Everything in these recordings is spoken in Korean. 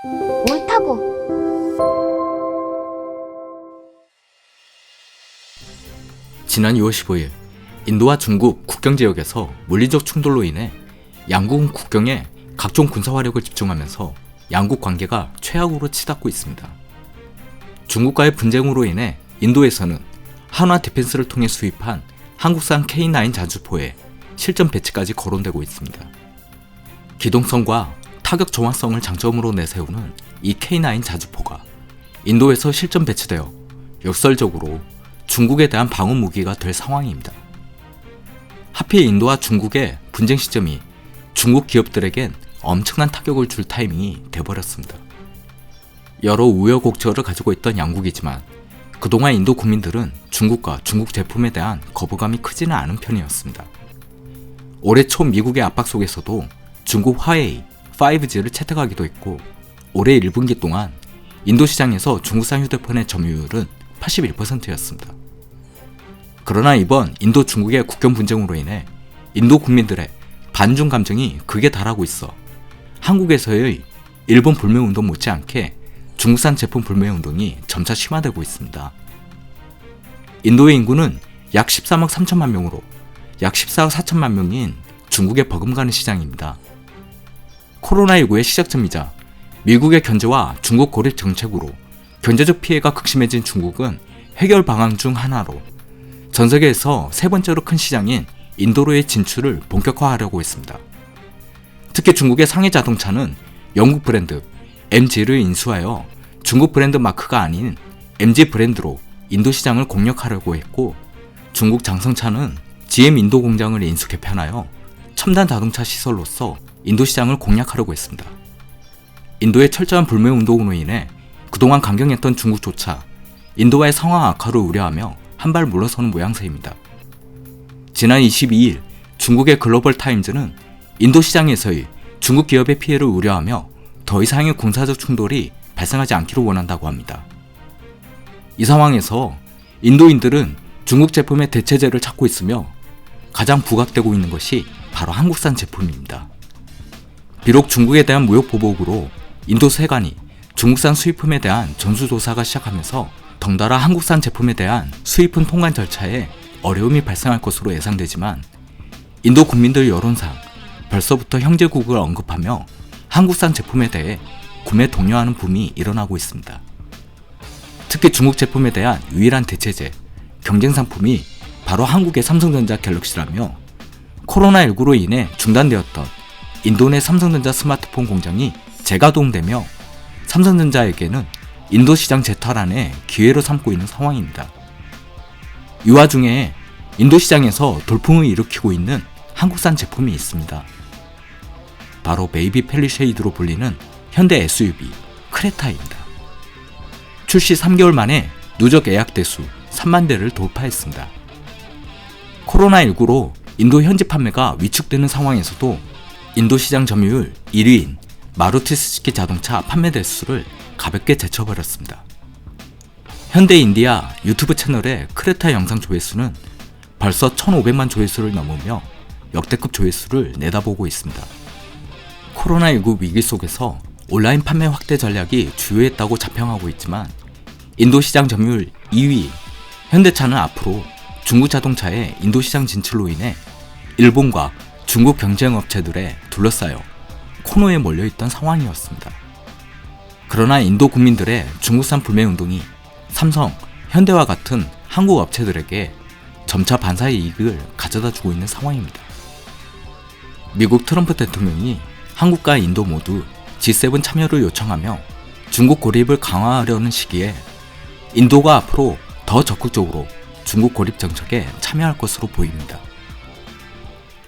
옳다고. 지난 2월 15일 인도와 중국 국경 지역에서 물리적 충돌로 인해 양국은 국경에 각종 군사화력을 집중하면서 양국 관계가 최악으로 치닫고 있습니다. 중국과의 분쟁으로 인해 인도에서는 한화 디펜스를 통해 수입한 한국산 K9 자주포의 실전 배치까지 거론되고 있습니다. 기동성과 타격 정확성을 장점으로 내세우는 이 K9 자주포가 인도에서 실전 배치되어 역설적으로 중국에 대한 방어 무기가 될 상황입니다. 하필 인도와 중국의 분쟁 시점이 중국 기업들에겐 엄청난 타격을 줄 타이밍이 돼버렸습니다. 여러 우여곡절을 가지고 있던 양국이지만 그동안 인도 국민들은 중국과 중국 제품에 대한 거부감이 크지는 않은 편이었습니다. 올해 초 미국의 압박 속에서도 중국 화웨이 5G를 채택하기도 했고 올해 1분기 동안 인도 시장에서 중국산 휴대폰의 점유율은 81%였습니다. 그러나 이번 인도 중국의 국경 분쟁으로 인해 인도 국민들의 반중 감정이 극에 달하고 있어 한국에서의 일본 불매 운동 못지않게 중국산 제품 불매 운동이 점차 심화되고 있습니다. 인도의 인구는 약 13억 3천만 명으로 약 14억 4천만 명인 중국에 버금가는 시장입니다. 코로나19의 시작점이자 미국의 견제와 중국 고립 정책으로 경제적 피해가 극심해진 중국은 해결 방안 중 하나로 전 세계에서 세 번째로 큰 시장인 인도로의 진출을 본격화하려고 했습니다. 특히 중국의 상해 자동차는 영국 브랜드 MG를 인수하여 중국 브랜드 마크가 아닌 MG 브랜드로 인도 시장을 공략하려고 했고 중국 장성차는 GM 인도 공장을 인수 개편하여 첨단 자동차 시설로서 인도 시장을 공략하려고 했습니다. 인도의 철저한 불매 운동으로 인해 그동안 강경했던 중국조차 인도와의 상황 악화를 우려하며 한 발 물러서는 모양새입니다. 지난 22일 중국의 글로벌 타임즈는 인도 시장에서의 중국 기업의 피해를 우려하며 더 이상의 군사적 충돌이 발생하지 않기를 원한다고 합니다. 이 상황에서 인도인들은 중국 제품의 대체제를 찾고 있으며 가장 부각되고 있는 것이 바로 한국산 제품입니다. 비록 중국에 대한 무역 보복으로 인도 세관이 중국산 수입품에 대한 전수조사가 시작하면서 덩달아 한국산 제품에 대한 수입품 통관 절차에 어려움이 발생할 것으로 예상되지만 인도 국민들 여론상 벌써부터 형제국을 언급하며 한국산 제품에 대해 구매 독려하는 붐이 일어나고 있습니다. 특히 중국 제품에 대한 유일한 대체제, 경쟁 상품이 바로 한국의 삼성전자 갤럭시라며 코로나19로 인해 중단되었던 인도 내 삼성전자 스마트폰 공장이 재가동되며 삼성전자에게는 인도 시장 재탈환의 기회로 삼고 있는 상황입니다. 이 와중에 인도 시장에서 돌풍을 일으키고 있는 한국산 제품이 있습니다. 바로 베이비 펠리쉐이드로 불리는 현대 SUV 크레타입니다. 출시 3개월 만에 누적 예약 대수 3만 대를 돌파했습니다. 코로나19로 인도 현지 판매가 위축되는 상황에서도 인도 시장 점유율 1위인 마루티 스즈키 자동차 판매 대수를 가볍게 제쳐버렸습니다. 현대인디아 유튜브 채널의 크레타 영상 조회수는 벌써 1,500만 조회수를 넘으며 역대급 조회수를 내다보고 있습니다. 코로나19 위기 속에서 온라인 판매 확대 전략이 주요했다고 자평하고 있지만 인도 시장 점유율 2위 현대차는 앞으로 중국 자동차의 인도 시장 진출로 인해 일본과 중국 경쟁 업체들에 둘러싸여 코너에 몰려있던 상황이었습니다. 그러나 인도 국민들의 중국산 불매 운동이 삼성, 현대와 같은 한국 업체들에게 점차 반사의 이익을 가져다 주고 있는 상황입니다. 미국 트럼프 대통령이 한국과 인도 모두 G7 참여를 요청하며 중국 고립을 강화하려는 시기에 인도가 앞으로 더 적극적으로 중국 고립 정책에 참여할 것으로 보입니다.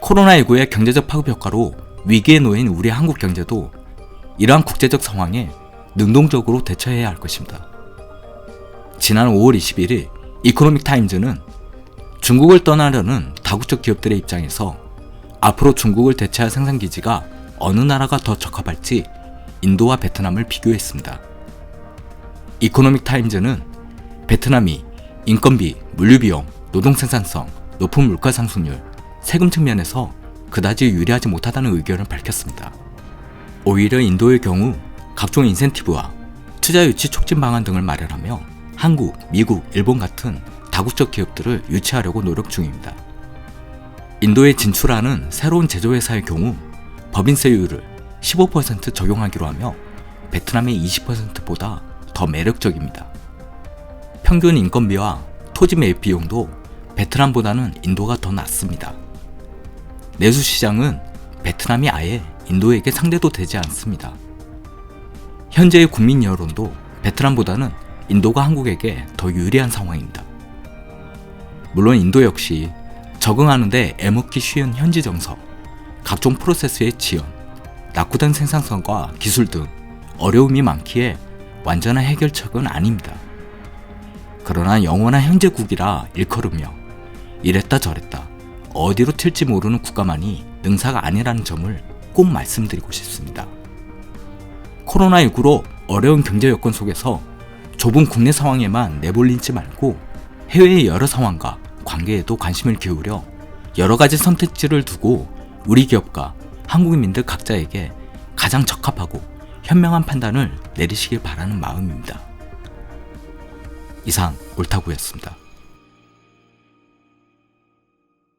코로나19의 경제적 파급 효과로 위기에 놓인 우리 한국 경제도 이러한 국제적 상황에 능동적으로 대처해야 할 것입니다. 지난 5월 21일 이코노믹 타임즈는 중국을 떠나려는 다국적 기업들의 입장에서 앞으로 중국을 대체할 생산기지가 어느 나라가 더 적합할지 인도와 베트남을 비교했습니다. 이코노믹 타임즈는 베트남이 인건비, 물류비용, 노동생산성, 높은 물가 상승률, 세금 측면에서 그다지 유리하지 못하다는 의견을 밝혔습니다. 오히려 인도의 경우 각종 인센티브와 투자 유치 촉진 방안 등을 마련하며 한국, 미국, 일본 같은 다국적 기업들을 유치하려고 노력 중입니다. 인도에 진출하는 새로운 제조회사의 경우 법인세율을 15% 적용하기로 하며 베트남의 20%보다 더 매력적입니다. 평균 인건비와 토지 매입 비용도 베트남보다는 인도가 더 낮습니다. 내수 시장은 베트남이 아예 인도에게 상대도 되지 않습니다. 현재의 국민 여론도 베트남보다는 인도가 한국에게 더 유리한 상황입니다. 물론 인도 역시 적응하는데 애먹기 쉬운 현지 정서, 각종 프로세스의 지연, 낙후된 생산성과 기술 등 어려움이 많기에 완전한 해결책은 아닙니다. 그러나 영원한 현재국이라 일컬으며 이랬다 저랬다 어디로 튈지 모르는 국가만이 능사가 아니라는 점을 꼭 말씀드리고 싶습니다. 코로나19로 어려운 경제 여건 속에서 좁은 국내 상황에만 내몰리지 말고 해외의 여러 상황과 관계에도 관심을 기울여 여러 가지 선택지를 두고 우리 기업과 한국인민들 각자에게 가장 적합하고 현명한 판단을 내리시길 바라는 마음입니다. 이상 옳다구였습니다.